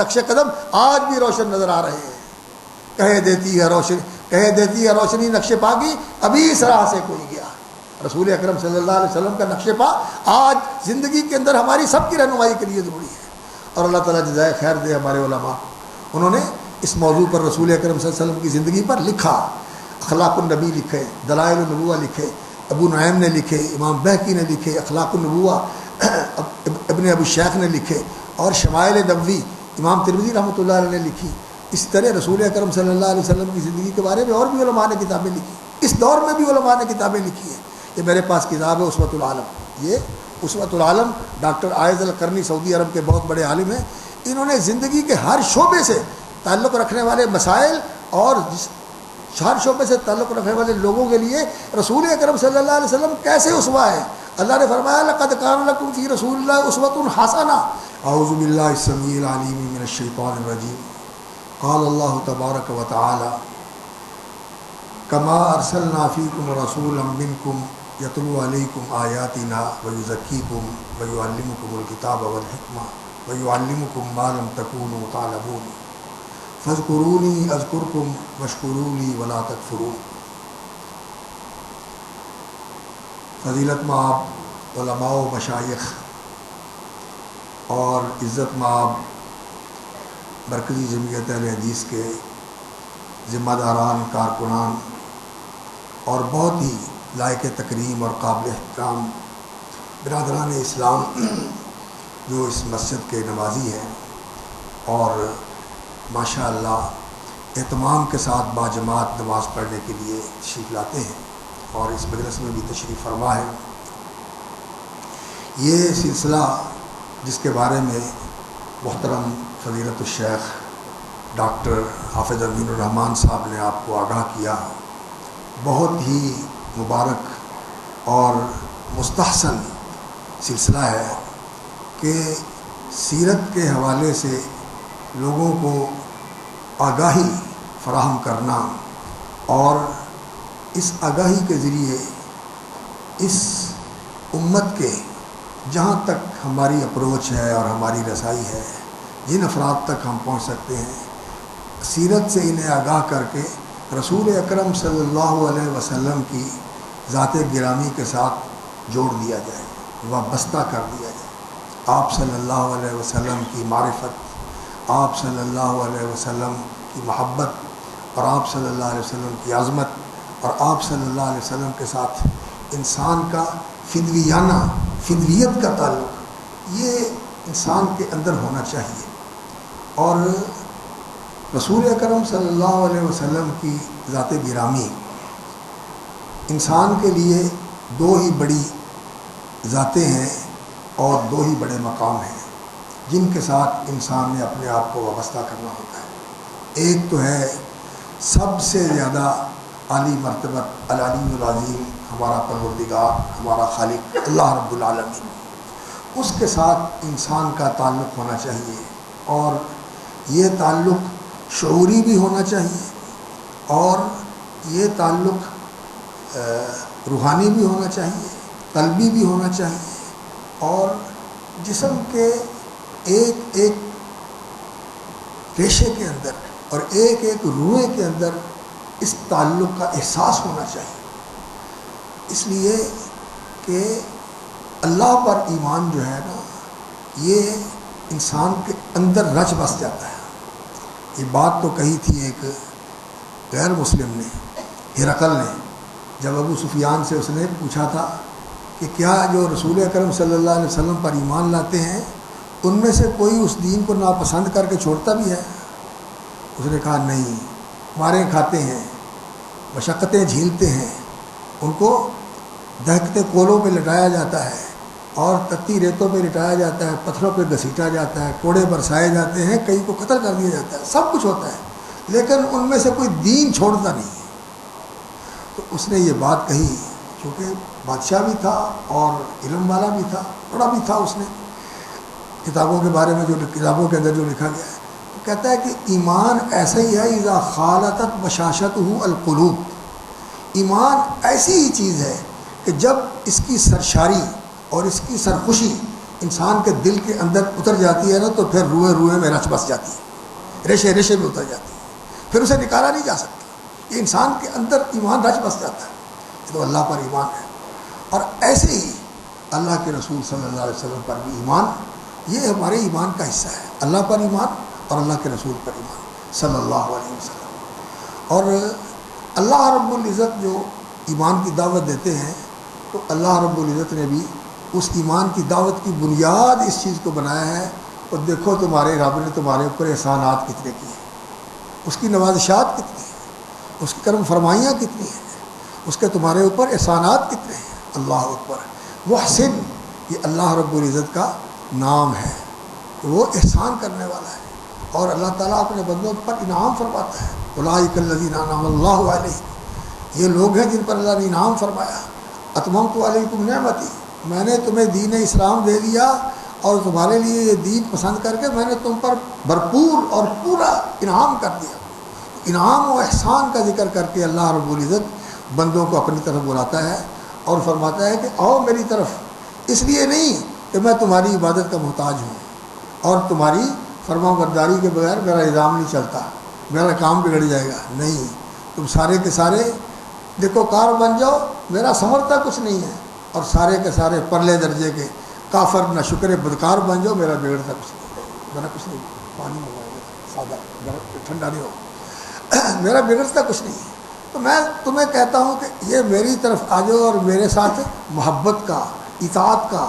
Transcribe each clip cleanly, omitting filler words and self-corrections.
نقش قدم آج بھی روشن نظر آ رہے ہیں. کہہ دیتی ہے روشنی نقش پا کی ابھی اس راہ سے کوئی گیا. رسول اکرم صلی اللہ علیہ وسلم کا نقش پا آج زندگی کے اندر ہماری سب کی رہنمائی کے لیے ضروری ہے. اور اللہ تعالیٰ جزائے خیر دے ہمارے علماء, انہوں نے اس موضوع پر رسول اکرم صلی اللہ علیہ وسلم کی زندگی پر لکھا. اخلاق النبی لکھے, دلائل النبوہ لکھے, ابو نعیم نے لکھے, امام بہقی نے لکھے, اخلاق النبوہ ابن ابی شیخ نے لکھے, اور شمائل نبوی امام ترمذی رحمۃ اللہ علیہ نے لکھی. اس طرح رسول اکرم صلی اللہ علیہ وسلم کی زندگی کے بارے میں اور بھی علماء نے کتابیں لکھی. اس دور میں بھی علماء نے کتابیں لکھی ہیں. یہ میرے پاس کتاب ہے اسوۃ العالم. یہ اسوۃ العالم ڈاکٹر عائض القرنی سعودی عرب کے بہت بڑے عالم ہیں. انہوں نے زندگی کے ہر شعبے سے تعلق رکھنے والے مسائل اور ہر شعبے سے تعلق رکھنے والے لوگوں کے لیے رسول اکرم صلی اللہ علیہ وسلم کیسے اسوہ ہے. اللہ نے فرمایا لقد کان لکم فی رسول اللہ اسوۃ حسنہ. اعوذ باللہ السمیع العلیم من الشیطان الرجیم. قال اللہ تبارک و تعالی کما ارسلنا فیکم رسولا منکم یتلو علیکم آیاتنا ویزکیکم ویعلمکم الکتاب والحکمہ ویعلمکم ما لم تکونوا تعلمون فاذکرونی اذکرکم واشکروا لی ولا تکفرون. فضیلت مآب علماء و مشائخ اور عزت مآب مرکزی جمعیت اہل حدیث کے ذمہ داران, کارکنان اور بہت ہی لائق تکریم اور قابل احترام برادران اسلام جو اس مسجد کے نمازی ہیں اور ماشاء اللہ اہتمام کے ساتھ باجماعت نماز پڑھنے کے لیے تشریف لاتے ہیں اور اس مجلس میں بھی تشریف فرما ہے. یہ سلسلہ جس کے بارے میں محترم فضیلت الشیخ ڈاکٹر حافظ امین الرحمن صاحب نے آپ کو آگاہ کیا, بہت ہی مبارک اور مستحسن سلسلہ ہے کہ سیرت کے حوالے سے لوگوں کو آگاہی فراہم کرنا اور اس آگاہی کے ذریعے اس امت کے جہاں تک ہماری اپروچ ہے اور ہماری رسائی ہے, جن افراد تک ہم پہنچ سکتے ہیں, سیرت سے انہیں آگاہ کر کے رسول اکرم صلی اللہ علیہ وسلم کی ذات گرامی کے ساتھ جوڑ دیا جائے, وابستہ کر دیا جائے. آپ صلی اللہ علیہ وسلم کی معرفت, آپ صلی اللہ علیہ وسلم کی محبت اور آپ صلی اللہ علیہ وسلم کی عظمت اور آپ صلی اللہ علیہ وسلم کے ساتھ انسان کا فدویت کا تعلق یہ انسان کے اندر ہونا چاہیے. اور رسول اکرم صلی اللہ علیہ وسلم کی ذات گرامی انسان کے لیے دو ہی بڑی ذاتیں ہیں اور دو ہی بڑے مقام ہیں جن کے ساتھ انسان نے اپنے آپ کو وابستہ کرنا ہوتا ہے. ایک تو ہے سب سے زیادہ عالی مرتبت العلی العظیم ہمارا پروردگار, ہمارا خالق اللہ رب العالمین, اس کے ساتھ انسان کا تعلق ہونا چاہیے اور یہ تعلق شعوری بھی ہونا چاہیے اور یہ تعلق روحانی بھی ہونا چاہیے, قلبی بھی ہونا چاہیے اور جسم کے ایک ایک ریشے کے اندر اور ایک ایک روئے کے اندر اس تعلق کا احساس ہونا چاہیے. اس لیے کہ اللہ پر ایمان جو ہے نا یہ انسان کے اندر رچ بس جاتا ہے. یہ بات تو کہی تھی ایک غیر مسلم نے, ہرقل نے, جب ابو سفیان سے اس نے پوچھا تھا کہ کیا جو رسول اکرم صلی اللہ علیہ وسلم پر ایمان لاتے ہیں ان میں سے کوئی اس دین کو ناپسند کر کے چھوڑتا بھی ہے؟ اس نے کہا نہیں, ماریں کھاتے ہیں, مشقتیں جھیلتے ہیں, ان کو دہکتے کولوں پہ لٹایا جاتا ہے اور تتی ریتوں پہ لٹایا جاتا ہے, پتھروں پہ گھسیٹا جاتا ہے, کوڑے برسائے جاتے ہیں, کئی کو قتل کر دیا جاتا ہے, سب کچھ ہوتا ہے, لیکن ان میں سے کوئی دین چھوڑتا نہیں ہے. تو اس نے یہ بات کہی کیونکہ بادشاہ بھی تھا اور علم والا بھی تھا, پڑھا بھی تھا اس نے کتابوں کے بارے میں, جو کتابوں کے اندر جو لکھا گیا ہے. تو کہتا ہے کہ ایمان ایسا ہی ہے اذا خالطت بشاشتہ القلوب, ایمان ایسی ہی چیز ہے کہ جب اس کی سرشاری اور اس کی سرخوشی انسان کے دل کے اندر اتر جاتی ہے نا تو پھر روئے روئے میں رچ بس جاتی ہے، ریشے ریشے میں اتر جاتی ہے، پھر اسے نکالا نہیں جا سکتا۔ یہ انسان کے اندر ایمان رچ بس جاتا ہے، یہ تو اللہ پر ایمان ہے۔ اور ایسے ہی اللہ کے رسول صلی اللہ علیہ وسلم پر بھی ایمان، یہ ہمارے ایمان کا حصہ ہے، اللہ پر ایمان اور اللہ کے رسول پر ایمان صلی اللہ علیہ وسلم۔ اور اللہ رب العزت جو ایمان کی دعوت دیتے ہیں تو اللہ رب العزت نے بھی اس ایمان کی دعوت کی بنیاد اس چیز کو بنایا ہے، اور دیکھو تمہارے رب نے تمہارے اوپر احسانات کتنے کیے، اس کی نوازشات کتنی ہیں، اس کی کرم فرمائیاں کتنی ہیں، اس کے تمہارے اوپر احسانات کتنے ہیں۔ اللہ اکبر۔ محسن یہ اللہ رب العزت کا نام ہے، وہ احسان کرنے والا ہے، اور اللہ تعالیٰ اپنے بندوں پر انعام فرماتا ہے۔ اولئک الذین انعم اللہ علیہم، یہ لوگ ہیں جن پر اللہ نے انعام فرمایا۔ اتممت علیکم نعمتی، میں نے تمہیں دین اسلام دے دیا اور تمہارے لیے یہ دین پسند کر کے میں نے تم پر بھرپور اور پورا انعام کر دیا۔ انعام و احسان کا ذکر کر کے اللہ رب العزت بندوں کو اپنی طرف بلاتا ہے اور فرماتا ہے کہ آؤ میری طرف، اس لیے نہیں کہ میں تمہاری عبادت کا محتاج ہوں اور تمہاری فرما برداری کے بغیر میرا نظام نہیں چلتا، میرا کام بگڑ جائے گا، نہیں، تم سارے کے سارے دیکھو کار بن جاؤ، میرا سمرتا کچھ نہیں ہے، اور سارے کے سارے پرلے درجے کے کافر نہ شکر بدکار بن جاؤ، میرا بگڑتا کچھ نہیں، میرا کچھ نہیں، پانی منگوائے گا سادہ ٹھنڈا نہیں ہو، میرا بگڑتا کچھ نہیں ہے۔ تو میں تمہیں کہتا ہوں کہ یہ میری طرف آ جاؤ اور میرے ساتھ محبت کا، اطاعت کا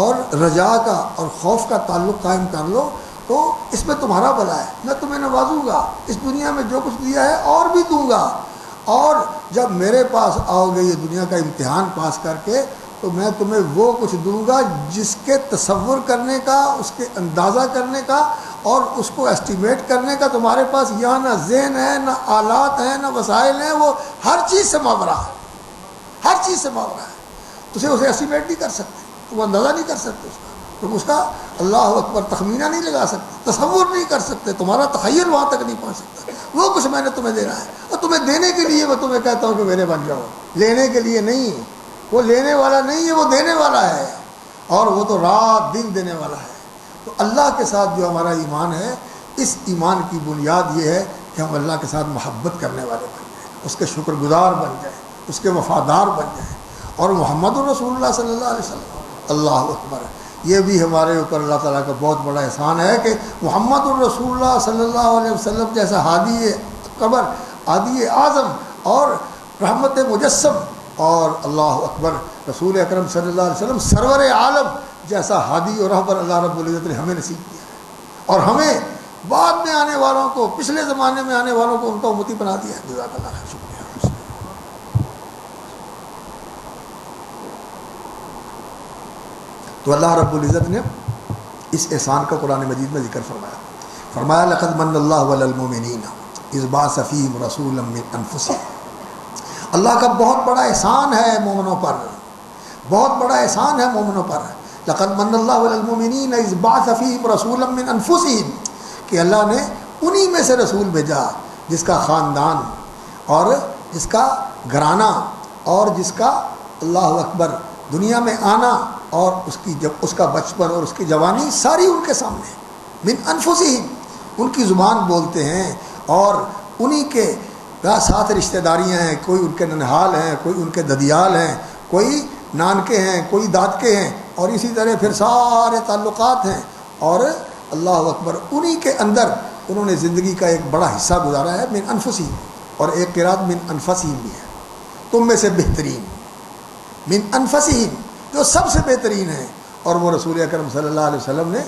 اور رجا کا اور خوف کا تعلق قائم کر لو، تو اس میں تمہارا بھلا ہے، میں تمہیں نوازوں گا، اس دنیا میں جو کچھ دیا ہے اور بھی دوں گا، اور جب میرے پاس آؤ گے یہ دنیا کا امتحان پاس کر کے تو میں تمہیں وہ کچھ دوں گا جس کے تصور کرنے کا، اس کے اندازہ کرنے کا اور اس کو ایسٹیمیٹ کرنے کا تمہارے پاس یہاں نہ ذہن ہے، نہ آلات ہیں، نہ وسائل ہیں، وہ ہر چیز سے ماورا ہے، ہر چیز سے ماورا ہے، اسے ایسٹیمیٹ نہیں کر سکتے، وہ اندازہ نہیں کر سکتے اس کا، تم اس کا اللہ اکبر تخمینہ نہیں لگا سکتے، تصور نہیں کر سکتے، تمہارا تخیل وہاں تک نہیں پہنچ سکتا۔ وہ کچھ میں نے تمہیں دینا ہے، اور تمہیں دینے کے لیے میں تمہیں کہتا ہوں کہ میرے بن جاؤ، لینے کے لیے نہیں، وہ لینے والا نہیں ہے، وہ دینے والا ہے، اور وہ تو رات دن دینے والا ہے۔ تو اللہ کے ساتھ جو ہمارا ایمان ہے، اس ایمان کی بنیاد یہ ہے کہ ہم اللہ کے ساتھ محبت کرنے والے بن جائیں، اس کے شکر گزار بن جائیں، اس کے وفادار بن جائیں، اور محمد الرسول اللہ صلی اللہ علیہ وسلم، اللہ اکبر، یہ بھی ہمارے اوپر اللہ تعالیٰ کا بہت بڑا احسان ہے کہ محمد الرسول اللہ صلی اللہ علیہ وسلم جیسا ہادی قبر، ہادی اعظم اور رحمت مجسم، اور اللہ اکبر رسول اکرم صلی اللہ علیہ وسلم سرور عالم جیسا ہادی اور رہبر اللہ رب العزت نے ہمیں نصیب کیا ہے، اور ہمیں بعد میں آنے والوں کو، پچھلے زمانے میں آنے والوں کو ان کا امتی بنا دیا ہے۔ جزاک اللہ خیر، شکریہ۔ تو اللہ رب العزت نے اس احسان کا قرآن مجید میں ذکر فرمایا لقد من اللہ علی المؤمنین اذ بعث فیہم رسولا من انفسہم، اللہ کا بہت بڑا احسان ہے مومنوں پر، بہت بڑا احسان ہے مومنوں پر، لقد من اللہ علی المؤمنین اذ بعث فیہم رسولا من انفسہم، کہ اللہ نے انہی میں سے رسول بھیجا جس کا خاندان اور جس کا گھرانہ اور جس کا اللہ اکبر دنیا میں آنا اور اس کا بچپن اور اس کی جوانی ساری ان کے سامنے، من انفسہم، ان کی زبان بولتے ہیں، اور انہی کے ساتھ رشتہ داریاں ہیں، کوئی ان کے ننہال ہیں، کوئی ان کے ددیال ہیں، کوئی نانکے ہیں، کوئی دادکے ہیں، اور اسی طرح پھر سارے تعلقات ہیں، اور اللہ اکبر انہی کے اندر انہوں نے زندگی کا ایک بڑا حصہ گزارا ہے، من انفسہم، اور ایک قرات من انفسہم بھی ہے، تم میں سے بہترین، من انفسہم جو سب سے بہترین ہے، اور وہ رسول اکرم صلی اللہ علیہ وسلم نے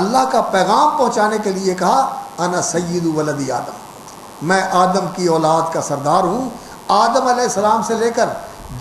اللہ کا پیغام پہنچانے کے لیے کہا انا سید ولد آدم، میں آدم کی اولاد کا سردار ہوں، آدم علیہ السلام سے لے کر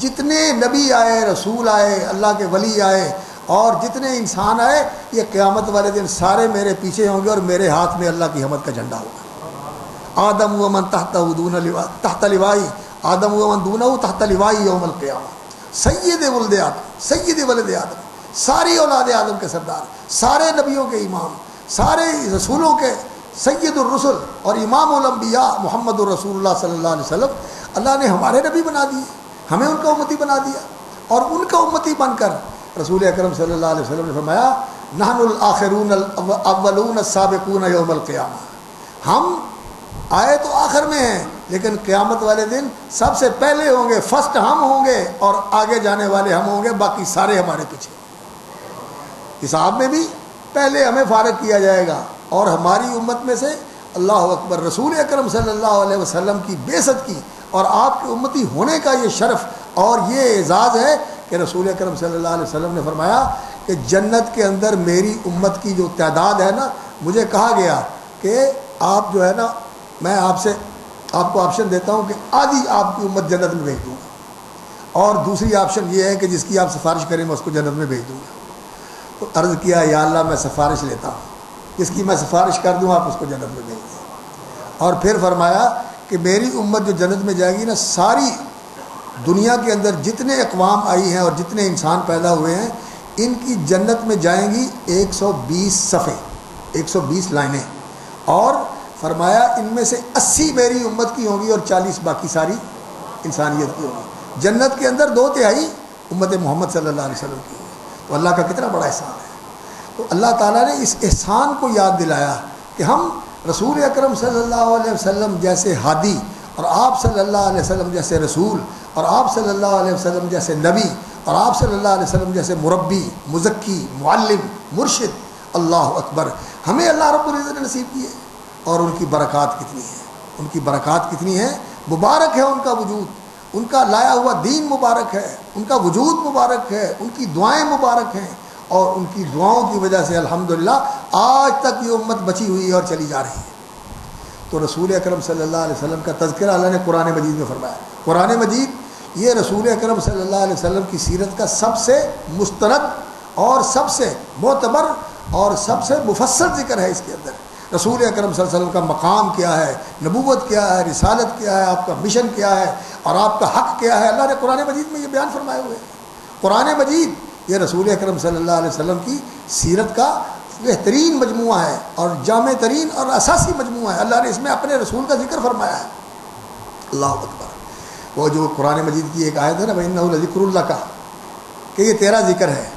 جتنے نبی آئے، رسول آئے، اللہ کے ولی آئے، اور جتنے انسان آئے، یہ قیامت والے دن سارے میرے پیچھے ہوں گے، اور میرے ہاتھ میں اللہ کی حمد کا جھنڈا ہوگا۔ آدم و من تحت لوائی، آدم و من دونہ تحت لوائی یوم القیامہ، سید ولد آدم، سید ولد آدم، ساری اولاد آدم کے سردار، سارے نبیوں کے امام، سارے رسولوں کے سید الرسل اور امام الانبیاء محمد الرسول اللہ صلی اللہ علیہ وسلم، اللہ نے ہمارے نبی بنا دیے، ہمیں ان کا امتی بنا دیا، اور ان کا امتی بن کر رسول اکرم صلی اللہ علیہ وسلم نے فرمایا نحن الآخرون الاولون السابقون یوم القیامہ، ہم آئے تو آخر میں ہیں لیکن قیامت والے دن سب سے پہلے ہوں گے، فرسٹ ہم ہوں گے اور آگے جانے والے ہم ہوں گے، باقی سارے ہمارے پیچھے۔ حساب میں بھی پہلے ہمیں فارغ کیا جائے گا، اور ہماری امت میں سے اللہ اکبر رسول اکرم صلی اللہ علیہ وسلم کی بعثت کی اور آپ کے امتی ہونے کا یہ شرف اور یہ اعزاز ہے کہ رسول اکرم صلی اللہ علیہ وسلم نے فرمایا کہ جنت کے اندر میری امت کی جو تعداد ہے نا، مجھے کہا گیا کہ آپ جو ہے نا، میں آپ کو آپشن دیتا ہوں کہ آدھی آپ کی امت جنت میں بھیج دوں گا، اور دوسری آپشن یہ ہے کہ جس کی آپ سفارش کریں میں اس کو جنت میں بھیج دوں گا۔ تو عرض کیا یا اللہ میں سفارش لیتا ہوں، جس کی میں سفارش کر دوں آپ اس کو جنت میں بھیج دیں۔ اور پھر فرمایا کہ میری امت جو جنت میں جائے گی نا، ساری دنیا کے اندر جتنے اقوام آئی ہیں اور جتنے انسان پیدا ہوئے ہیں، ان کی جنت میں جائیں گی 120 صفحے، 120 لائنیں، اور فرمایا ان میں سے 80 میری امت کی ہوں گی اور 40 باقی ساری انسانیت کی ہوگی۔ جنت کے اندر 2/3 امت محمد صلی اللہ علیہ وسلم کی ہوگی۔ تو اللہ کا کتنا بڑا احسان ہے۔ تو اللہ تعالیٰ نے اس احسان کو یاد دلایا کہ ہم رسول اکرم صلی اللہ علیہ وسلم جیسے ہادی، اور آپ صلی اللہ علیہ وسلم جیسے رسول، اور آپ صلی اللہ علیہ وسلم جیسے نبی، اور آپ صلی اللہ علیہ وسلم جیسے مربی، مزکی، معلم، مرشد، اللہ اکبر، ہمیں اللہ رب العزت نے نصیب کیے۔ اور ان کی برکات کتنی ہیں، ان کی برکات کتنی ہیں، مبارک ہے ان کا وجود، ان کا لایا ہوا دین مبارک ہے، ان کا وجود مبارک ہے، ان کی دعائیں مبارک ہیں، اور ان کی دعاؤں کی وجہ سے الحمدللہ آج تک یہ امت بچی ہوئی ہے اور چلی جا رہی ہے۔ تو رسول اکرم صلی اللہ علیہ وسلم کا تذکرہ اللہ نے قرآن مجید میں فرمایا۔ قرآن مجید یہ رسول اکرم صلی اللہ علیہ وسلم کی سیرت کا سب سے مستند اور سب سے معتبر اور سب سے مفصل ذکر ہے۔ اس کے اندر رسول اکرم صلی اللہ علیہ وسلم کا مقام کیا ہے، نبوت کیا ہے، رسالت کیا ہے، آپ کا مشن کیا ہے، اور آپ کا حق کیا ہے، اللہ نے قرآن مجید میں یہ بیان فرمائے ہوئے ہیں۔ قرآن مجید یہ رسول اکرم صلی اللہ علیہ وسلم کی سیرت کا بہترین مجموعہ ہے اور جامع ترین اور اساسی مجموعہ ہے۔ اللہ نے اس میں اپنے رسول کا ذکر فرمایا ہے۔ اللہ اکبر۔ وہ جو قرآن مجید کی ایک آیت ہے نا، وَإِنَّهُ لَذِكْرٌ لَكَ، کہ یہ تیرا ذکر ہے،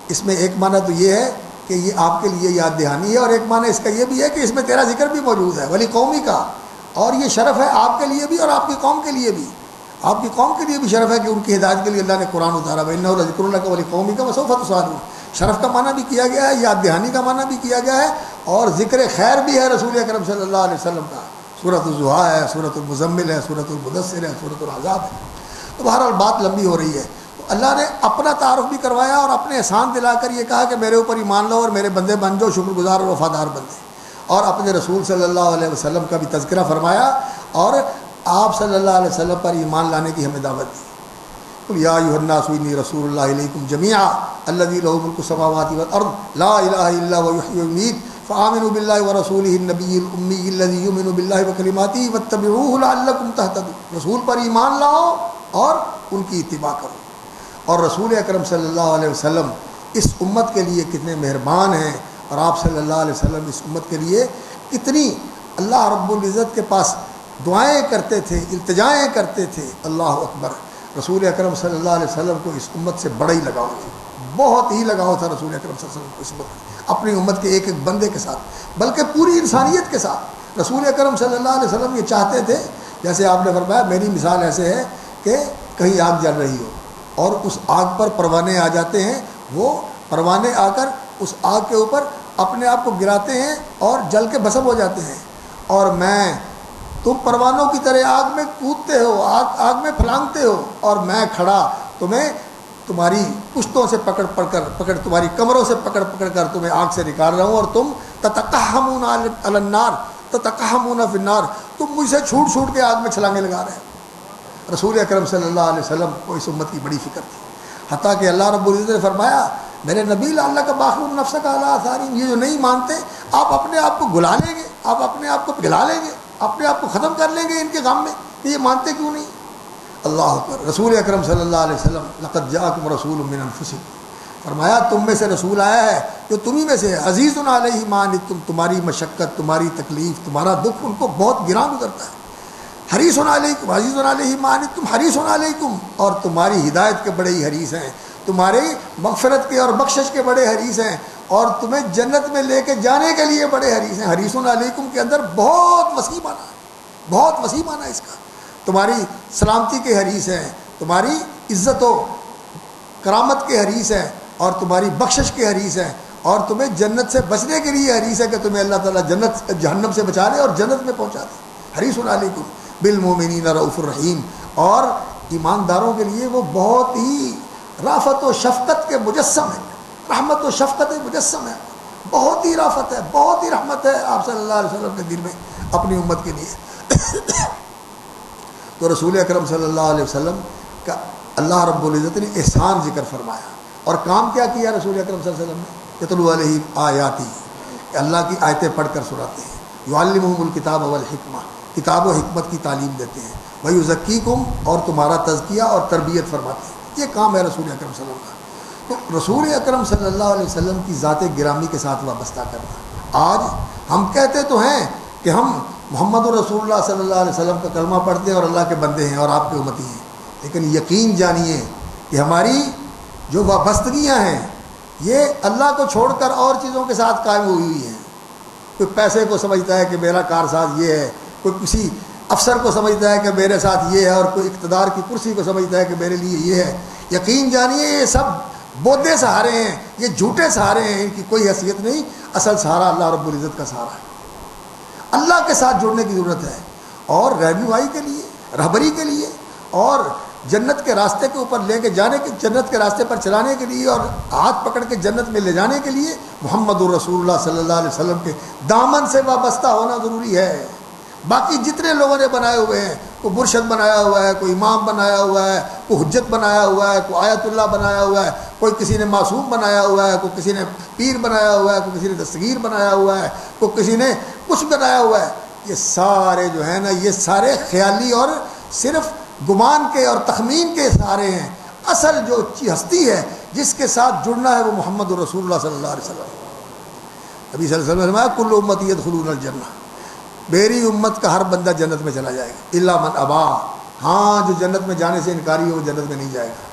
اس میں ایک معنی تو یہ ہے کہ یہ آپ کے لیے یاد دہانی ہے، اور ایک معنی اس کا یہ بھی ہے کہ اس میں تیرا ذکر بھی موجود ہے، ولی قومی کا، اور یہ شرف ہے آپ کے لیے بھی اور آپ کی قوم کے لیے بھی۔ آپ کی قوم کے لیے بھی شرف ہے کہ ان کی ہدایت کے لیے اللہ نے قرآن اتارا۔ وَإِنَّهُ لَذِكْرٌ لَكَ وَلِقَوْمِكَ وَسَوْفَ تُسْأَلُونَ۔ شرف کا معنی بھی کیا گیا ہے، یاد دہانی کا معنی بھی کیا گیا ہے، اور ذکر خیر بھی ہے رسول اکرم صلی اللہ علیہ وسلم کا۔ سورۃ الضحیٰ ہے، سورۃ المزمل ہے، سورۃ المدثر ہے، سورۃ الاحزاب ہے۔ تو بہرحال بات لمبی ہو رہی ہے۔ تو اللہ نے اپنا تعارف بھی کروایا اور اپنے احسان دلا کر یہ کہا کہ میرے اوپر ایمان لاؤ اور میرے بندے بن جاؤ، شکر گزار اور وفادار بندے، اور اپنے رسول صلی اللہ علیہ وسلم کا بھی تذکرہ فرمایا اور آپ صلی اللہ علیہ وسلم پر ایمان لانے کی ہمیں دعوت دی۔ یا ایھا الناس انی رسول اللہ الیکم جمیعا الذی لہ ملک السماوات والارض لا الہ الا هو یحیی ویمیت فآمنوا باللہ ورسولہ النبی الامی الذی یؤمن باللہ وکلماتہ واتبعوہ لعلکم تہتدون۔ رسول پر ایمان لاؤ اور ان کی اتباع کرو۔ اور رسول اکرم صلی اللہ علیہ وسلم اس امت کے لیے کتنے مہربان ہیں، اور آپ صلی اللہ علیہ وسلم اس امت کے لیے کتنی اللہ رب العزت کے پاس دعائیں کرتے تھے، التجائیں کرتے تھے۔ اللہ اکبر۔ رسول اکرم صلی اللہ علیہ وسلم کو اس امت سے بڑا ہی لگاؤ تھا، بہت ہی لگاؤ تھا رسول اکرم صلی اللہ علیہ وسلم کو اس امت، اپنی امت کے ایک ایک بندے کے ساتھ، بلکہ پوری انسانیت کے ساتھ۔ رسول اکرم صلی اللہ علیہ وسلم یہ چاہتے تھے، جیسے آپ نے فرمایا میری مثال ایسے ہے کہ کہیں آگ جل رہی ہو اور اس آگ پر پروانے آ جاتے ہیں، وہ پروانے آ کر اس آگ کے اوپر اپنے آپ کو گراتے ہیں اور جل کے بھسم ہو جاتے ہیں، اور تم پروانوں کی طرح آگ میں کودتے ہو، آگ میں پھلانگتے ہو، اور میں کھڑا تمہیں تمہاری پشتوں سے پکڑ تمہاری کمروں سے پکڑ کر تمہیں آگ سے نکال رہا ہوں، اور تم تتقحمون علی النار تتقحمون فی النار، تم مجھ سے چھوٹ کے آگ میں چھلانگیں لگا رہے ہیں۔ رسول اکرم صلی اللہ علیہ وسلم کو اس امت کی بڑی فکر تھی، حتیٰ کہ اللہ رب العزت نے فرمایا میرے نبی اللہ کا باخر نفسک علی آثارہم، یہ جو نہیں مانتے آپ اپنے آپ کو گلا لیں گے، آپ اپنے آپ کو پگھلا لیں گے، اپنے آپ کو ختم کر لیں گے ان کے غم میں کہ یہ مانتے کیوں نہیں۔ اللہ اکبر۔ رسول اکرم صلی اللہ علیہ وسلم لقد جاءکم رسول من انفسکم، فرمایا تم میں سے رسول آیا ہے جو تمہیں میں سے عزیز علیہ ما عنتم، تمہاری مشقت، تمہارا تکلیف، تمہارا دکھ ان کو بہت گراں گزرتا ہے۔ حریص علیکم، عزیز علیہ ما عنتم حریص علیکم، اور تمہاری ہدایت کے بڑے ہی حریص ہیں، تمہاری مغفرت کے اور بخشش کے بڑے حریص ہیں اور تمہیں جنت میں لے کے جانے کے لیے بڑے حریص ہیں. حریص علیکم کے اندر بہت وسیع معنی ہے، بہت وسیع معنی ہے اس کا. تمہاری سلامتی کے حریص ہیں، تمہاری عزت و کرامت کے حریص ہیں اور تمہاری بخشش کے حریص ہیں اور تمہیں جنت سے بچنے کے لیے حریص ہے کہ تمہیں اللہ تعالیٰ جہنم سے بچا لے اور جنت میں پہنچا دے. حریص علیکم بالمؤمنین رؤوف الرحیم. اور ایمانداروں کے لیے وہ بہت ہی رافت و شفقت کے مجسم ہے، رحمت و شفقت مجسم ہے، بہت ہی رافت ہے، بہت ہی رحمت ہے آپ صلی اللہ علیہ وسلم کے دل میں اپنی امت کے لیے. تو رسول اکرم صلی اللہ علیہ وسلم کا اللہ رب العزت نے احسان ذکر فرمایا اور کام کیا کیا رسول اکرم صلی اللہ علیہ وسلم نے؟ یتلو علیہم آیاتی، کہ اللہ کی آیتیں پڑھ کر سناتے ہیں. یعلمہم الکتاب والحکمہ، کتاب و حکمت کی تعلیم دیتے ہیں. ویزکیکم، اور تمہارا تزکیہ اور تربیت فرماتے ہیں. یہ کام ہے رسول اکرم صلی اللہ علیہ وسلم کا. تو رسول اکرم صلی اللہ علیہ وسلم کی ذات گرامی کے ساتھ وابستہ کرنا. آج ہم کہتے تو ہیں کہ ہم محمد رسول اللہ صلی اللہ علیہ وسلم کا کلمہ پڑھتے ہیں اور اللہ کے بندے ہیں اور آپ کے امتی ہیں، لیکن یقین جانیے کہ ہماری جو وابستگیاں ہیں یہ اللہ کو چھوڑ کر اور چیزوں کے ساتھ قائم ہوئی ہیں. کوئی پیسے کو سمجھتا ہے کہ میرا کارساز یہ ہے، کوئی کسی افسر کو سمجھتا ہے کہ میرے ساتھ یہ ہے، اور کوئی اقتدار کی کرسی کو سمجھتا ہے کہ میرے لیے یہ ہے. یقین جانیے یہ سب بودے سہارے ہیں، یہ جھوٹے سہارے ہیں، ان کی کوئی حیثیت نہیں. اصل سہارا اللہ رب العزت کا سہارا ہے. اللہ کے ساتھ جڑنے کی ضرورت ہے اور رہنمائی کے لیے، رہبری کے لیے اور جنت کے راستے کے اوپر لے کے جانے کے، جنت کے راستے پر چلانے کے لیے اور ہاتھ پکڑ کے جنت میں لے جانے کے لیے محمد رسول اللہ صلی اللہ علیہ وسلم کے دامن سے وابستہ ہونا ضروری ہے. باقی جتنے لوگوں نے بنائے ہوئے ہیں، کوئی مرشد بنایا ہوا ہے، کوئی امام بنایا ہوا ہے، کوئی حجت بنایا ہوا ہے، کوئی آیت اللہ بنایا ہوا ہے، کوئی کسی نے معصوم بنایا ہوا ہے، کوئی کسی نے پیر بنایا ہوا ہے، کوئی کسی نے دستگیر بنایا ہوا ہے، کوئی کسی نے کچھ بنایا ہوا ہے. یہ سارے جو ہیں نا، یہ سارے خیالی اور صرف گمان کے اور تخمین کے سارے ہیں. اصل جو ہستی ہے جس کے ساتھ جڑنا ہے وہ محمد رسول اللہ صلی اللہ علیہ وسلم. نبی صلی اللہ علیہ وسلم نے کل امتی یدخلون الجنہ، میری امت کا ہر بندہ جنت میں چلا جائے گا الا من ابا، ہاں جو جنت میں جانے سے انکاری ہو وہ جنت میں نہیں جائے گا.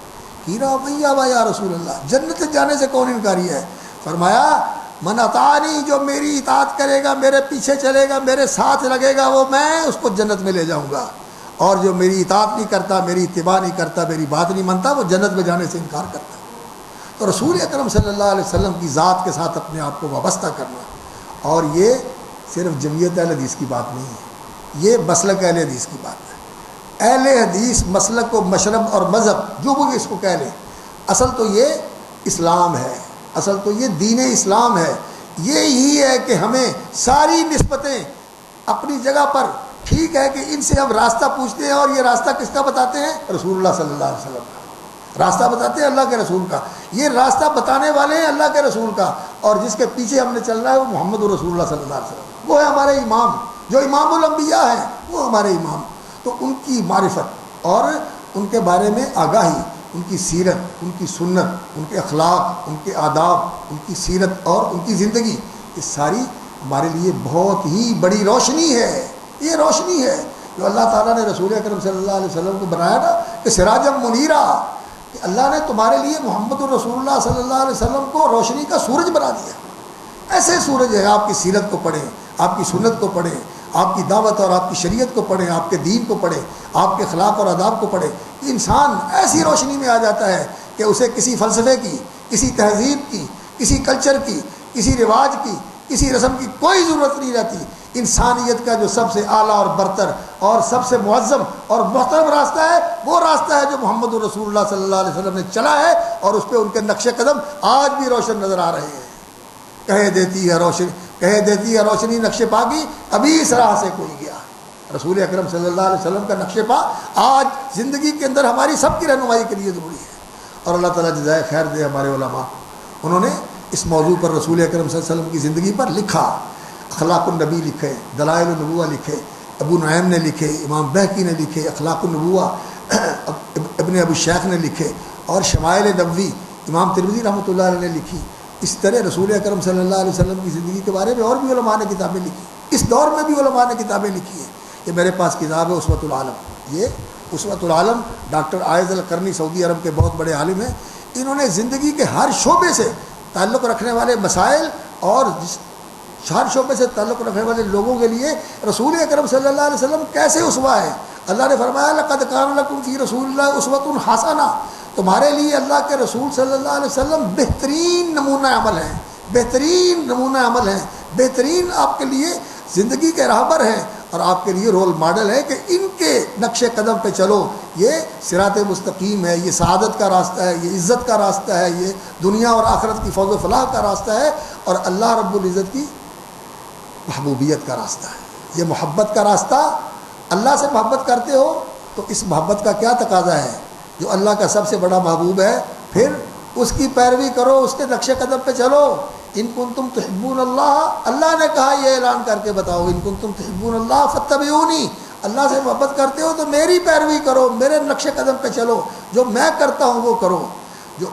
کیرا بھائی ابا یا رسول اللہ، جنت جانے سے کون انکاری ہے؟ فرمایا من اطاعنی، جو میری اطاعت کرے گا، میرے پیچھے چلے گا، میرے ساتھ لگے گا، وہ میں اس کو جنت میں لے جاؤں گا. اور جو میری اطاعت نہیں کرتا، میری اتباع نہیں کرتا، میری بات نہیں مانتا، وہ جنت میں جانے سے انکار کرتا. تو رسول اکرم صلی اللہ علیہ وسلم کی ذات کے ساتھ اپنے آپ کو وابستہ کرنا، اور یہ صرف جمعیت اہل حدیث کی بات نہیں ہے، یہ مسلک اہل حدیث کی بات ہے. اہل حدیث مسلک و مشرب اور مذہب جو بھی اس کو کہہ لیں، اصل تو یہ اسلام ہے، اصل تو یہ دین اسلام ہے. یہی ہے کہ ہمیں ساری نسبتیں اپنی جگہ پر ٹھیک ہے کہ ان سے ہم راستہ پوچھتے ہیں، اور یہ راستہ کس کا بتاتے ہیں؟ رسول اللہ صلی اللہ علیہ وسلم کا راستہ بتاتے ہیں، اللہ کے رسول کا. یہ راستہ بتانے والے ہیں اللہ کے رسول کا، اور جس کے پیچھے ہم نے چلنا ہے وہ محمد رسول اللہ صلی اللہ علیہ وسلم. وہ ہے ہمارے امام، جو امام الانبیاء ہیں وہ ہمارے امام. تو ان کی معرفت اور ان کے بارے میں آگاہی، ان کی سیرت، ان کی سنت، ان کے اخلاق، ان کے آداب، ان کی سیرت اور ان کی زندگی، یہ ساری ہمارے لیے بہت ہی بڑی روشنی ہے. یہ روشنی ہے جو اللہ تعالیٰ نے رسول اکرم صلی اللہ علیہ وسلم کو بنایا نا کہ سراجم منیرا، کہ اللہ نے تمہارے لیے محمد رسول اللہ صلی اللہ علیہ وسلم کو روشنی کا سورج بنا دیا. ایسے سورج ہے، آپ کی سیرت کو پڑھیں، آپ کی سنت کو پڑھیں، آپ کی دعوت اور آپ کی شریعت کو پڑھیں، آپ کے دین کو پڑھیں، آپ کے اخلاق اور آداب کو پڑھیں. انسان ایسی روشنی میں آ جاتا ہے کہ اسے کسی فلسفے کی، کسی تہذیب کی، کسی کلچر کی، کسی رواج کی، کسی رسم کی کوئی ضرورت نہیں رہتی. انسانیت کا جو سب سے اعلیٰ اور برتر اور سب سے معظم اور محترم راستہ ہے، وہ راستہ ہے جو محمد رسول اللہ صلی اللہ علیہ وسلم نے چلا ہے، اور اس پہ ان کے نقش قدم آج بھی روشن نظر آ رہے ہیں. کہہ دیتی ہے روشنی نقش پا کی، ابھی اس راہ سے کوئی گیا. رسول اکرم صلی اللہ علیہ وسلم کا نقش پا آج زندگی کے اندر ہماری سب کی رہنمائی کے لیے ضروری ہے. اور اللہ تعالیٰ جزائے خیر دے ہمارے علماء، انہوں نے اس موضوع پر رسول اکرم صلی اللہ علیہ وسلم کی زندگی پر لکھا. اخلاق النبی لکھے، دلائل النبوہ لکھے، ابو نعیم نے لکھے، امام بہقی نے لکھے، اخلاق النبوہ ابن ابو شیخ نے لکھے، اور شمائل نبوی امام ترمذی رحمۃ اللہ علیہ نے لکھی. اس طرح رسول اکرم صلی اللہ علیہ وسلم کی زندگی کے بارے میں اور بھی علماء نے کتابیں لکھی. اس دور میں بھی علماء نے کتابیں لکھی ہیں. یہ میرے پاس کتاب ہے اسوۃ العالم. یہ اسوۃ العالم ڈاکٹر عائض القرنی سعودی عرب کے بہت بڑے عالم ہیں. انہوں نے زندگی کے ہر شعبے سے تعلق رکھنے والے مسائل اور ہر شعبے سے تعلق رکھنے والے لوگوں کے لیے رسول اکرم صلی اللہ علیہ وسلم کیسے اسوہ ہے. اللہ نے فرمایا لقد کان لکم فی رسول اللہ اسوۃ حسنہ، تمہارے لیے اللہ کے رسول صلی اللہ علیہ وسلم بہترین نمونہ عمل ہیں، بہترین نمونہ عمل ہیں، بہترین آپ کے لیے زندگی کے راہبر ہیں اور آپ کے لیے رول ماڈل ہے کہ ان کے نقش قدم پہ چلو. یہ صراط مستقیم ہے، یہ سعادت کا راستہ ہے، یہ عزت کا راستہ ہے، یہ دنیا اور آخرت کی فوز و فلاح کا راستہ ہے اور اللہ رب العزت کی محبوبیت کا راستہ ہے. یہ محبت کا راستہ، اللہ سے محبت کرتے ہو تو اس محبت کا کیا تقاضا ہے؟ جو اللہ کا سب سے بڑا محبوب ہے پھر اس کی پیروی کرو، اس کے نقش قدم پہ چلو. ان کنتم تحبون اللہ، اللہ نے کہا یہ اعلان کر کے بتاؤ، ان کنتم تحبون اللہ فاتبعونی، اللہ سے محبت کرتے ہو تو میری پیروی کرو، میرے نقش قدم پہ چلو، جو میں کرتا ہوں وہ کرو. جو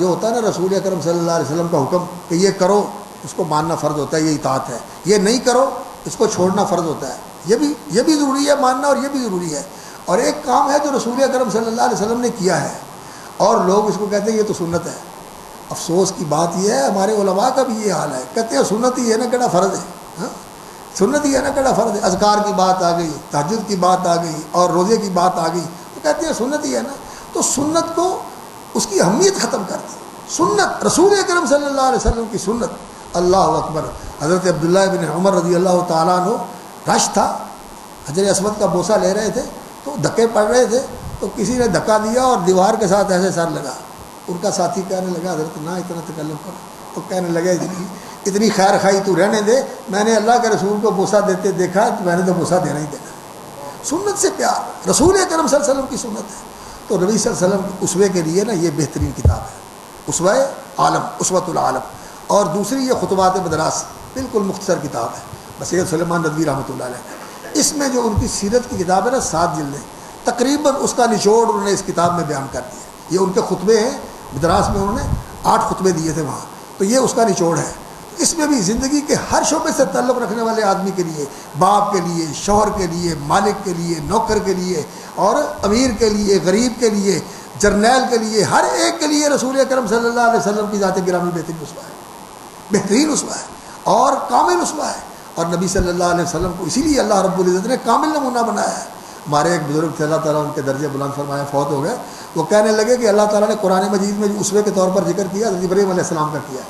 ہوتا ہے نا رسول اکرم صلی اللہ علیہ وسلم کا حکم کہ یہ کرو، اس کو ماننا فرض ہوتا ہے، یہ اطاعت ہے. یہ نہیں کرو، اس کو چھوڑنا فرض ہوتا ہے. یہ بھی ضروری ہے ماننا اور یہ بھی ضروری ہے. اور ایک کام ہے جو رسول اکرم صلی اللہ علیہ وسلم نے کیا ہے اور لوگ اس کو کہتے ہیں یہ تو سنت ہے. افسوس کی بات یہ ہے ہمارے علماء کا بھی یہ حال ہے، کہتے ہیں سنت ہی ہے نا کہنا فرض ہے. ہاں سنت ہی ہے نا کہنا فرض ہے. اذکار کی بات آ گئی، تہجد کی بات آ گئی اور روزے کی بات آ گئی تو کہتے ہیں سنت ہی ہے نا. تو سنت کو اس کی اہمیت ختم کر دی. سنت رسول اکرم صلی اللہ علیہ وسلم کی سنت. اللہ اکبر. حضرت عبداللہ بن عمر رضی اللہ تعالیٰ عنہ رش تھا، حجر اسود کا بوسہ لے رہے تھے تو دھکے پڑ رہے تھے تو کسی نے دھکا دیا اور دیوار کے ساتھ ایسے سر لگا. ان کا ساتھی کہنے لگا حضرت نہ اتنا تکلم کرو. تو کہنے لگے اتنی خیر خائی تو رہنے دے، میں نے اللہ کے رسول کو بوسہ دیتے دیکھا تو میں نے تو بوسہ دینا ہی دینا. سنت سے پیار، رسول اکرم صلی اللہ علیہ وسلم کی سنت ہے. تو نبی صلی اللہ علیہ وسلم اسوے کے لیے نا یہ بہترین کتاب ہے، اسوہ عالم، اسوۃ العالم. اور دوسری یہ خطبات مدراس، بالکل مختصر کتاب ہے، سید سلیمان ندوی رحمۃ اللہ علیہ. اس میں جو ان کی سیرت کی کتاب ہے نا 7 جلدیں، تقریباً اس کا نچوڑ انہوں نے اس کتاب میں بیان کر دیا. یہ ان کے خطبے ہیں، مدراس میں انہوں نے 8 خطبے دیے تھے وہاں، تو یہ اس کا نچوڑ ہے. اس میں بھی زندگی کے ہر شعبے سے تعلق رکھنے والے آدمی کے لیے، باپ کے لیے، شوہر کے لیے، مالک کے لیے، نوکر کے لیے اور امیر کے لیے، غریب کے لیے، جرنیل کے لیے، ہر ایک کے لیے رسول اکرم صلی اللہ علیہ وسلم کی ذات گرامی بہترین اسوہ ہے، بہترین اسوہ ہے اور کامل اسوہ ہے. اور نبی صلی اللہ علیہ وسلم کو اسی لیے اللہ رب العزت نے کامل نمونہ بنایا ہے. ہمارے ایک بزرگ تھے، اللہ تعالیٰ ان کے درجے بلند فرمایا، فوت ہو گئے. وہ کہنے لگے کہ اللہ تعالیٰ نے قرآن مجید میں جو اسوے کے طور پر ذکر کیا حضرت ابراہیم علیہ السلام کا کیا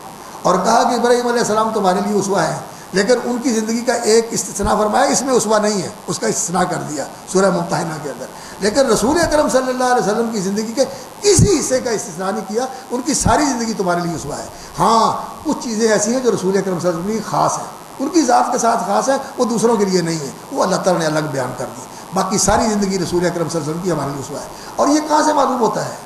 اور کہا کہ ابراہیم علیہ السلام تمہارے لیے اسوہ ہے، لیکن ان کی زندگی کا ایک استثناء فرمایا، اس میں اسوہ نہیں ہے، اس کا استثناء کر دیا سورہ ممتحنہ کے اندر. لیکن رسول اکرم صلی اللہ علیہ وسلم کی زندگی کے کسی حصے کا استثناء نہیں کیا، ان کی ساری زندگی تمہارے لیے اسوہ ہے. ہاں کچھ چیزیں ایسی ہیں جو رسول اکرم صلی اللہ علیہ وسلم کی خاص ہیں، ان کی ذات کے ساتھ خاص ہے، وہ دوسروں کے لیے نہیں ہے، وہ اللہ تعالیٰ نے الگ بیان کر دی. باقی ساری زندگی رسول اکرم صلی اللہ علیہ وسلم کی ہمارے لیے اسوہ ہے. اور یہ کہاں سے معلوم ہوتا ہے؟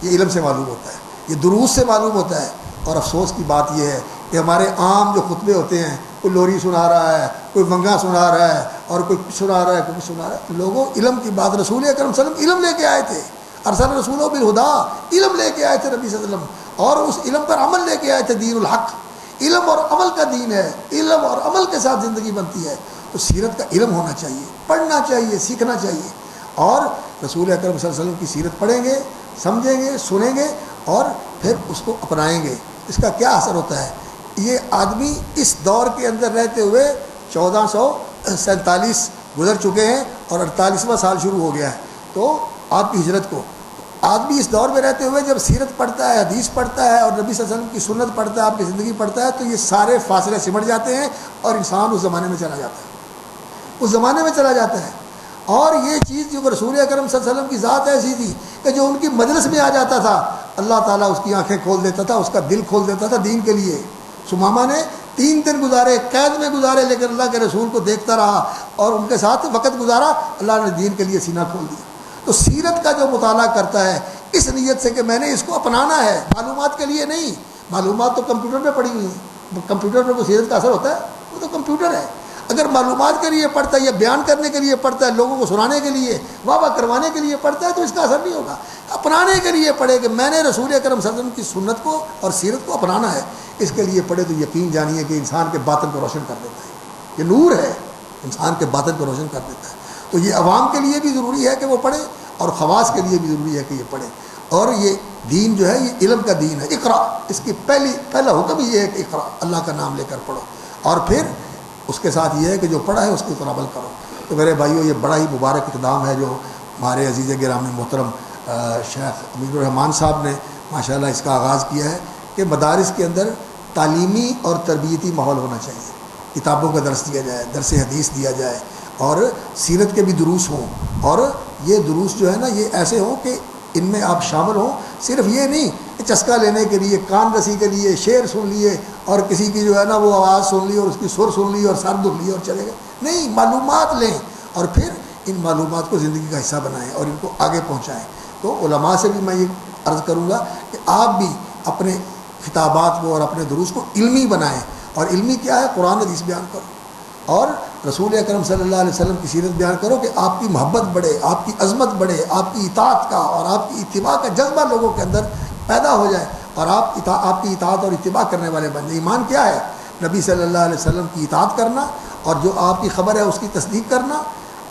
یہ علم سے معلوم ہوتا ہے، یہ دروس سے معلوم ہوتا ہے. اور افسوس کی بات یہ ہے کہ ہمارے عام جو خطبے ہوتے ہیں، کوئی لوری سنا رہا ہے، کوئی ونگا سنا رہا ہے اور کوئی سنا رہا ہے، کوئی سنا رہا ہے. لوگوں علم کی بات، رسول اکرم صلی اللہ علیہ وسلم علم لے کے آئے تھے، ارسل رسولہ بالہدیٰ، علم لے کے آئے تھے نبی صلی اللہ علیہ وسلم، اور اس علم پر عمل لے کے آئے تھے. دین الحق علم اور عمل کا دین ہے، علم اور عمل کے ساتھ زندگی بنتی ہے. تو سیرت کا علم ہونا چاہیے، پڑھنا چاہیے، سیکھنا چاہیے. اور رسول اکرم صلی اللہ علیہ وسلم کی سیرت پڑھیں گے، سمجھیں گے، سنیں گے اور پھر اس کو اپنائیں گے. اس کا کیا اثر ہوتا ہے؟ یہ آدمی اس دور کے اندر رہتے ہوئے 1447 گزر چکے ہیں اور 48واں سال شروع ہو گیا ہے تو آپ کی ہجرت کو. آدمی اس دور میں رہتے ہوئے جب سیرت پڑھتا ہے، حدیث پڑھتا ہے اور نبی صلی اللہ علیہ وسلم کی سنت پڑھتا ہے، آپ کی زندگی پڑھتا ہے، تو یہ سارے فاصلے سمٹ جاتے ہیں اور انسان اس زمانے میں چلا جاتا ہے، اس زمانے میں چلا جاتا ہے. اور یہ چیز جو رسول اکرم صلی اللہ علیہ وسلم کی ذات ایسی تھی کہ جو ان کی مجلس میں آ جاتا تھا اللہ تعالیٰ اس کی آنکھیں کھول دیتا تھا، اس کا دل کھول دیتا تھا دین کے لیے. سمامہ نے 3 دن گزارے، قید میں گزارے، لیکن اللہ کے رسول کو دیکھتا رہا اور ان کے ساتھ وقت گزارا، اللہ نے دین کے لیے سینہ کھول دیا. تو سیرت کا جو مطالعہ کرتا ہے اس نیت سے کہ میں نے اس کو اپنانا ہے، معلومات کے لیے نہیں. معلومات تو کمپیوٹر پہ پڑی ہوئی ہیں، کمپیوٹر پہ کوئی سیرت کا اثر ہوتا ہے؟ وہ تو کمپیوٹر ہے. اگر معلومات کے لیے پڑھتا ہے یا بیان کرنے کے لیے پڑھتا ہے، لوگوں کو سنانے کے لیے، واہ واہ کروانے کے لیے پڑھتا ہے تو اس کا اثر نہیں ہوگا. اپنانے کے لیے پڑھے کہ میں نے رسول اکرم صلی اللہ علیہ وسلم کی سنت کو اور سیرت کو اپنانا ہے، اس کے لیے پڑھے تو یقین جانیے کہ انسان کے باطن کو روشن کر دیتا ہے. یہ نور ہے، انسان کے باطن کو روشن کر دیتا ہے. تو یہ عوام کے لیے بھی ضروری ہے کہ وہ پڑھے اور خواص کے لیے بھی ضروری ہے کہ یہ پڑھے. اور یہ دین جو ہے یہ علم کا دین ہے. اقرا، اس کی پہلا حکم یہ ہے کہ اقرا، اللہ کا نام لے کر پڑھو، اور پھر اس کے ساتھ یہ ہے کہ جو پڑھا ہے اس کے اوپر عمل کرو. تو میرے بھائیو، یہ بڑا ہی مبارک اقدام ہے جو ہمارے عزیز گرامی محترم شیخ امیر الرحمان صاحب نے ماشاءاللہ اس کا آغاز کیا ہے کہ مدارس کے اندر تعلیمی اور تربیتی ماحول ہونا چاہیے. کتابوں کا درس دیا جائے، درس حدیث دیا جائے، اور سیرت کے بھی دروس ہوں. اور یہ دروس جو ہے نا یہ ایسے ہوں کہ ان میں آپ شامل ہوں. صرف یہ نہیں کہ چسکا لینے کے لیے، کان رسی کے لیے شعر سن لیے اور کسی کی جو ہے نا وہ آواز سن لی اور اس کی سر سن لی اور سر دکھ لی اور چلے گئے. نہیں، معلومات لیں اور پھر ان معلومات کو زندگی کا حصہ بنائیں اور ان کو آگے پہنچائیں. تو علماء سے بھی میں یہ عرض کروں گا کہ آپ بھی اپنے خطابات کو اور اپنے دروس کو علمی بنائیں. اور علمی کیا ہے؟ قرآن حدیث بیان کرو اور رسول اکرم صلی اللہ علیہ وسلم کی سیرت بیان کرو کہ آپ کی محبت بڑھے، آپ کی عظمت بڑھے، آپ کی اطاعت کا اور آپ کی اتباع کا جذبہ لوگوں کے اندر پیدا ہو جائے اور آپ کی اطاعت اور اتباع کرنے والے بن جائیں. ایمان کیا ہے؟ نبی صلی اللہ علیہ وسلم کی اطاعت کرنا اور جو آپ کی خبر ہے اس کی تصدیق کرنا.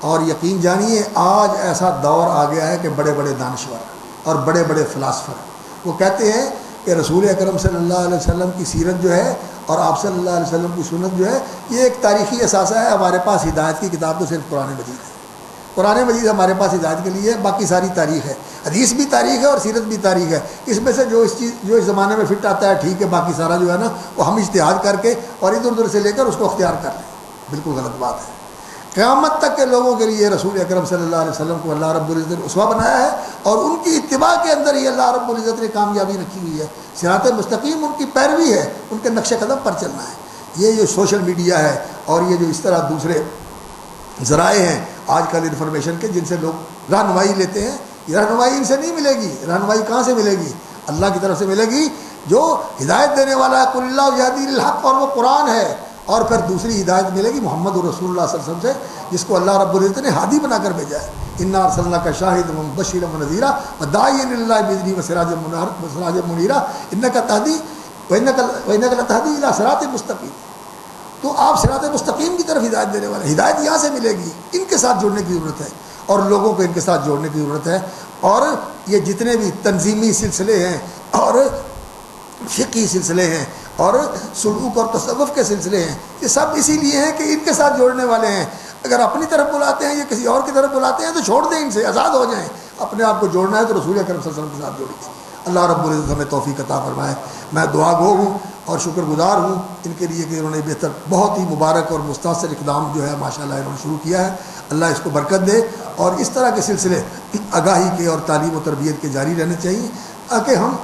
اور یقین جانیے آج ایسا دور آ گیا ہے کہ بڑے بڑے دانشور اور بڑے بڑے فلاسفر وہ کہتے ہیں کہ رسول اکرم صلی اللہ علیہ وسلم کی سیرت جو ہے اور آپ صلی اللہ علیہ وسلم کی سنت جو ہے یہ ایک تاریخی اثاثہ ہے. ہمارے پاس ہدایت کی کتاب تو صرف قرآن مجید ہے. قرآن مجید ہمارے پاس ہدایت کے لیے ہے، باقی ساری تاریخ ہے. حدیث بھی تاریخ ہے اور سیرت بھی تاریخ ہے. اس میں سے جو اس زمانے میں فٹ آتا ہے ٹھیک ہے، باقی سارا جو ہے نا وہ ہم اجتہاد کر کے اور ادھر ادھر سے لے کر اس کو اختیار کر لیں. بالکل غلط بات ہے. قیامت تک کے لوگوں کے لیے رسول اکرم صلی اللہ علیہ وسلم کو اللہ رب العزت نے اسوہ بنایا ہے اور ان کی اتباع کے اندر ہی اللہ رب العزت نے کامیابی رکھی ہوئی ہے. صراط مستقیم ان کی پیروی ہے، ان کے نقش قدم پر چلنا ہے. یہ جو سوشل میڈیا ہے اور یہ جو اس طرح دوسرے ذرائع ہیں آج کل انفارمیشن کے جن سے لوگ رہنمائی لیتے ہیں، یہ رہنمائی ان سے نہیں ملے گی. رہنمائی کہاں سے ملے گی؟ اللہ کی طرف سے ملے گی جو ہدایت دینے والا ہے. قل اللہ یہدی للحق، اور وہ قرآن ہے. اور پھر دوسری ہدایت ملے گی محمد رسول اللہ صلی اللہ علیہ وسلم سے، جس کو اللہ رب العزت نے ہادی بنا کر بھیجا ہے. انا ارسلناک شاہدا ومبشرا ونذیرا وداعیا الی اللہ باذنہ وسراجا منیرا انک تہدی وانک لتہدی الی صراط مستقیم. تو آپ صراط مستقیم کی طرف ہدایت دینے والے. ہدایت یہاں سے ملے گی. ان کے ساتھ جڑنے کی ضرورت ہے اور لوگوں کو ان کے ساتھ جوڑنے کی ضرورت ہے. اور یہ جتنے بھی تنظیمی سلسلے ہیں اور فقہی سلسلے ہیں اور سلوک اور تصوف کے سلسلے ہیں، یہ سب اسی لیے ہیں کہ ان کے ساتھ جوڑنے والے ہیں. اگر اپنی طرف بلاتے ہیں یا کسی اور کی طرف بلاتے ہیں تو چھوڑ دیں، ان سے آزاد ہو جائیں. اپنے آپ کو جوڑنا ہے تو رسول اکرم صلی اللہ علیہ وسلم کے ساتھ جوڑیں. اللہ رب العزت ہمیں توفیق عطا فرمائے. میں دعا گو ہوں اور شکر گزار ہوں ان کے لیے کہ انہوں نے بہتر بہت ہی مبارک اور مستاثر اقدام جو ہے ماشاءاللہ انہوں نے شروع کیا ہے. اللہ اس کو برکت دے اور اس طرح کے سلسلے آگاہی کے اور تعلیم و تربیت کے جاری رہنے چاہیے تاکہ ہم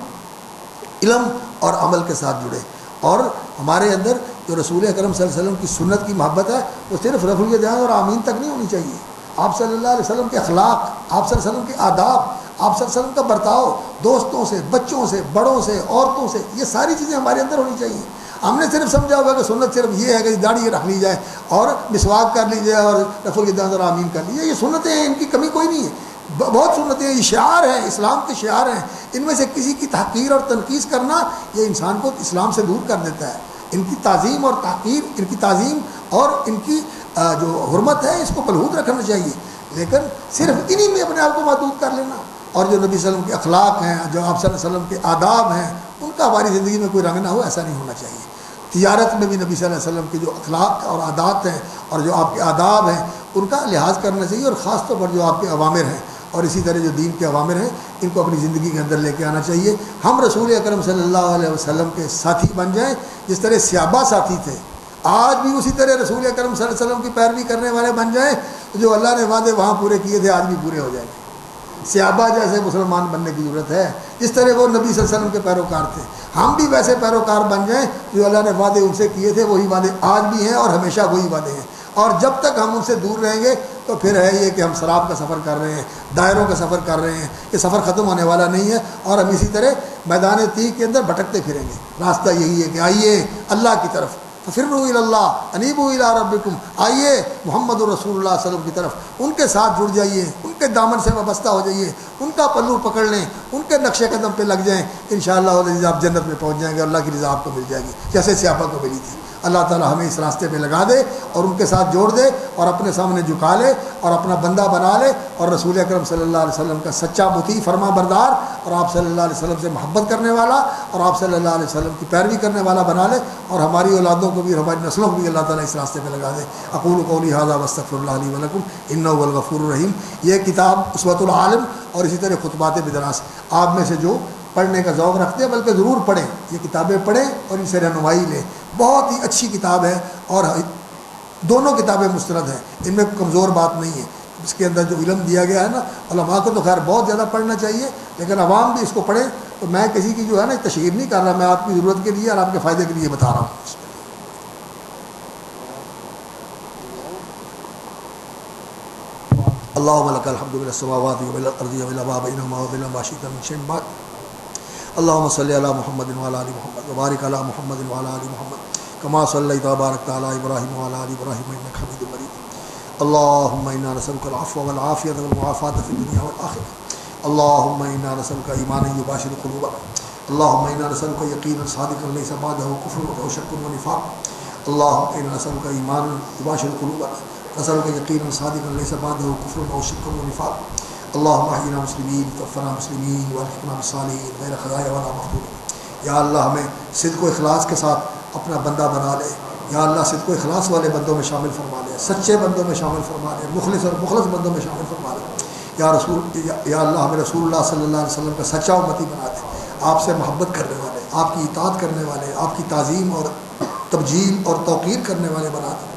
علم اور عمل کے ساتھ جڑیں. اور ہمارے اندر جو رسول اکرم صلی اللہ علیہ وسلم کی سنت کی محبت ہے وہ صرف رفع الیدین اور آمین تک نہیں ہونی چاہیے. آپ صلی اللہ علیہ وسلم کے اخلاق، آپ صلی اللہ علیہ وسلم کے آداب، آپ صلی اللہ علیہ وسلم کا برتاؤ دوستوں سے، بچوں سے، بڑوں سے، عورتوں سے، یہ ساری چیزیں ہمارے اندر ہونی چاہیے. ہم نے صرف سمجھا ہوا کہ سنت صرف یہ ہے کہ داڑھی رکھ لی جائے اور مسواک کر لی جائے اور رفع الیدین اور آمین کر لی جائے. یہ سنتیں ہیں، ان کی کمی کوئی نہیں ہے. بہت سنتیں یہ شعار ہیں، اسلام کے شعار ہیں. ان میں سے کسی کی تحقیر اور تنقیص کرنا یہ انسان کو اسلام سے دور کر دیتا ہے. ان کی تعظیم اور تحقیر، ان کی تعظیم اور ان کی جو حرمت ہے اس کو ملحوظ رکھنا چاہیے. لیکن صرف انہی میں اپنے آپ کو محدود کر لینا اور جو نبی صلی اللہ علیہ وسلم کے اخلاق ہیں، جو آپ صلی اللہ علیہ وسلم کے آداب ہیں، ان کا ہماری زندگی میں کوئی رنگ نہ ہو، ایسا نہیں ہونا چاہیے. تجارت میں بھی نبی صلی اللہ علیہ وسلم کے جو اخلاق اور عادات ہیں اور جو آپ کے آداب ہیں ان کا لحاظ کرنا چاہیے. اور خاص طور پر جو آپ کے اوامر ہیں اور اسی طرح جو دین کے اوامر ہیں ان کو اپنی زندگی کے اندر لے کے آنا چاہیے. ہم رسول اکرم صلی اللہ علیہ وسلم کے ساتھی بن جائیں. جس طرح صحابہ ساتھی تھے، آج بھی اسی طرح رسول اکرم صلی اللہ علیہ وسلم کی پیروی کرنے والے بن جائیں. جو اللہ نے وعدے وہاں پورے کیے تھے آج بھی پورے ہو جائیں گے. صحابہ جیسے مسلمان بننے کی ضرورت ہے جس طرح وہ نبی صلی اللہ علیہ وسلم کے پیروکار تھے. ہم بھی ویسے پیروکار بن جائیں جو اللہ نے وعدے ان سے کیے تھے وہی وعدے آج بھی ہیں اور ہمیشہ وہی وعدے ہیں. اور جب تک ہم ان سے دور رہیں گے تو پھر ہے یہ کہ ہم سراب کا سفر کر رہے ہیں، دائروں کا سفر کر رہے ہیں. یہ سفر ختم ہونے والا نہیں ہے اور ہم اسی طرح میدان تیغ کے اندر بھٹکتے پھریں گے. راستہ یہی ہے کہ آئیے اللہ کی طرف، ففروا الی اللہ انیبوا الی ربکم، آئیے محمد رسول اللہ صلی اللہ علیہ وسلم کی طرف. ان کے ساتھ جڑ جائیے، ان کے دامن سے وابستہ ہو جائیے، ان کا پلو پکڑ لیں، ان کے نقش قدم پہ لگ جائیں. انشاءاللہ آپ جنت میں پہنچ جائیں گے. اللہ کی رضا آپ کو مل جائے گی جیسے صحابہ کو ملی تھی. اللہ تعالیٰ ہمیں اس راستے پہ لگا دے اور ان کے ساتھ جوڑ دے اور اپنے سامنے جھکا لے اور اپنا بندہ بنا لے اور رسول اکرم صلی اللہ علیہ وسلم کا سچا مطیع فرما بردار اور آپ صلی اللہ علیہ وسلم سے محبت کرنے والا اور آپ صلی اللہ علیہ وسلم کی پیروی کرنے والا بنا لے اور ہماری اولادوں کو بھی اور ہماری نسلوں کو بھی اللہ تعالیٰ اس راستے پہ لگا دے۔ اقول قولی ھذا واستغفر اللہ لی ولکم انہ هو الغفور الرحیم۔ یہ کتاب اسوۃ العالم اور اسی طرح خطبات بدراس، آپ میں سے جو پڑھنے کا ذوق رکھتے ہیں بلکہ ضرور پڑھیں، یہ کتابیں پڑھیں اور ان سے رہنمائی لیں۔ بہت ہی اچھی کتاب ہے اور دونوں کتابیں مستند ہیں، ان میں کمزور بات نہیں ہے۔ اس کے اندر جو علم دیا گیا ہے نا، علماء کو تو خیر بہت زیادہ پڑھنا چاہیے، لیکن عوام بھی اس کو پڑھیں۔ تو میں کسی کی جو ہے نا تشہیر نہیں کر رہا، میں آپ کی ضرورت کے لیے اور آپ کے فائدے کے لیے بتا رہا ہوں۔ اللهم لك الحمد من السماوات ومن الارض ومن ما بينهما ومن ما شئت من شيء بعد اللهم صل على محمد وعلى ال محمد وبارك على محمد وعلى ال محمد كما صليت وباركت على ابراهيم وعلى ال ابراهيم انك حميد مجيد اللهم انا نسالك العفو والعافيه والمعافاه في الدنيا والاخره اللهم انا نسالك ايمانا يباشر قلوبنا اللهم انا نسالك يقينا صادقا ليس بعده كفر او شك ونفاق اللهم انا نسالك ايمانا يباشر قلوبنا نسألك يقينا صادقا ليس بعده كفر او شك ونفاق اللهم احينا مسلمين توفنا مسلمين والحقنا بالصالحين غير خزايا ولا مفتونين۔ یا اللہ ہمیں صدق و اخلاص کے ساتھ اپنا بندہ بنا لے، یا اللہ صدق و اخلاص والے بندوں میں شامل فرما لے، سچے بندوں میں شامل فرما لے، مخلص اور مخلص بندوں میں شامل فرما لے۔ یا اللہ ہمیں رسول اللہ صلی اللہ علیہ وسلم کا سچا امتی بنا دے، آپ سے محبت کرنے والے، آپ کی اطاعت کرنے والے، آپ کی تعظیم اور تبجیل اور توقیر کرنے والے بنا دے۔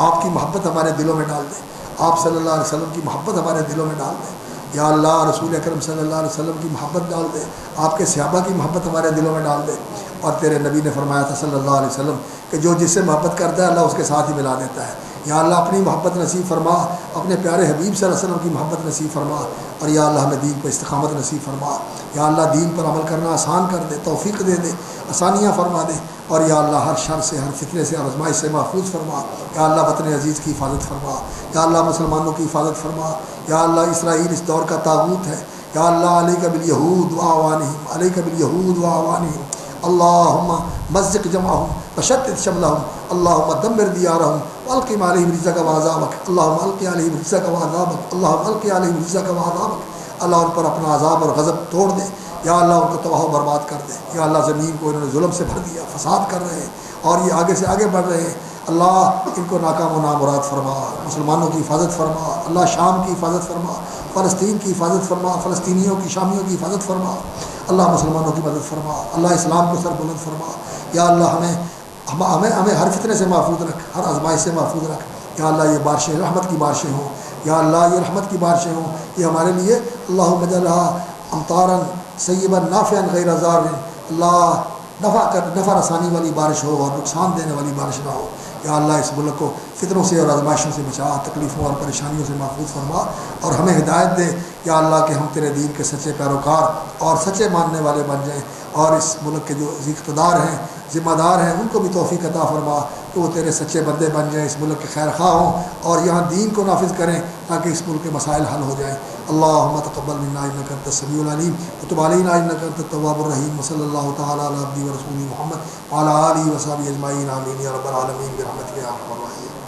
آپ کی محبت ہمارے دلوں میں ڈال دے، آپ صلی اللہ علیہ وسلم کی محبت ہمارے دلوں میں ڈال دے۔ یا اللہ رسول اکرم صلی اللہ علیہ وسلم کی محبت ڈال دے، آپ کے صحابہ کی محبت ہمارے دلوں میں ڈال دے۔ اور تیرے نبی نے فرمایا تھا صلی اللہ علیہ وسلم کہ جو جس سے محبت کرتا ہے اللہ اس کے ساتھ ہی ملا دیتا ہے۔ یا اللہ اپنی محبت نصیب فرما، اپنے پیارے حبیب صلی اللہ علیہ وسلم کی محبت نصیب فرما، اور یا اللہ ہمیں دین پر استقامت نصیب فرما۔ یا اللہ دین پر عمل کرنا آسان کر دے، توفیق دے دے، آسانیاں فرما دے، اور یا اللہ ہر شر سے، ہر فتنے سے، ہر آزمائش سے محفوظ فرما۔ یا اللہ وطن عزیز کی حفاظت فرما، یا اللہ مسلمانوں کی حفاظت فرما۔ یا اللہ اسرائیل اس دور کا طاغوت ہے، یا اللہ علیک بالیہود واعوانہم، علیک بالیہود واعوانہم، اللہم مزق جمعہم وشتت شملہم، اللہم دمر دیارہم والقم علیہم رجزک وعذابک، اللہم القی علیہم رجزک وعذابک، اللہم القی علیہم رجزک وعذابک۔ اللہ ان پر اپنا عذاب اور غضب توڑ دے، یا اللہ ان کو تباہ و برباد کر دے۔ یا اللہ زمین کو انہوں نے ظلم سے بھر دیا، فساد کر رہے ہیں اور یہ آگے سے آگے بڑھ رہے ہیں، اللہ ان کو ناکام و نامراد فرما، مسلمانوں کی حفاظت فرما، اللہ شام کی حفاظت فرما، فلسطین کی حفاظت فرما، فلسطینیوں کی، شامیوں کی حفاظت فرما، اللہ مسلمانوں کی مدد فرما، اللہ اسلام کو سر بلند فرما۔ یا اللہ ہمیں ہر فتنے سے محفوظ رکھ، ہر آزمائش سے محفوظ رکھ۔ یا اللہ یہ بارشیں رحمت کی بارشیں ہوں، یا اللہ یہ رحمت کی بارشیں ہوں، یہ ہمارے لیے اللہم اجعلھا امطارا سیبا نافعا غیر ضار، اللہ نفع رسانی والی بارش ہو اور نقصان دینے والی بارش نہ ہو۔ یا اللہ اس ملک کو فتنوں سے اور آزمائشوں سے بچا، تکلیفوں اور پریشانیوں سے محفوظ فرما، اور ہمیں ہدایت دے یا اللہ کہ ہم تیرے دین کے سچے پیروکار اور سچے ماننے والے بن جائیں، اور اس ملک کے جو اقتدار ہیں، ذمہ دار ہیں، ان کو بھی توفیق عطا فرما کہ وہ تیرے سچے بندے بن جائیں، اس ملک کے خیر خواہ ہوں اور یہاں دین کو نافذ کریں تاکہ اس ملک کے مسائل حل ہو جائیں۔ اللہم تقبل منا انک انت السمیع العلیم وتب علینا انک انت التواب الرحیم، وصلی اللہ تعالی علی عبدہ ورسولہ محمد وعلی آلہ وصحبہ اجمعین، آمین یا رب العالمین برحمتک یا ارحم الراحمین۔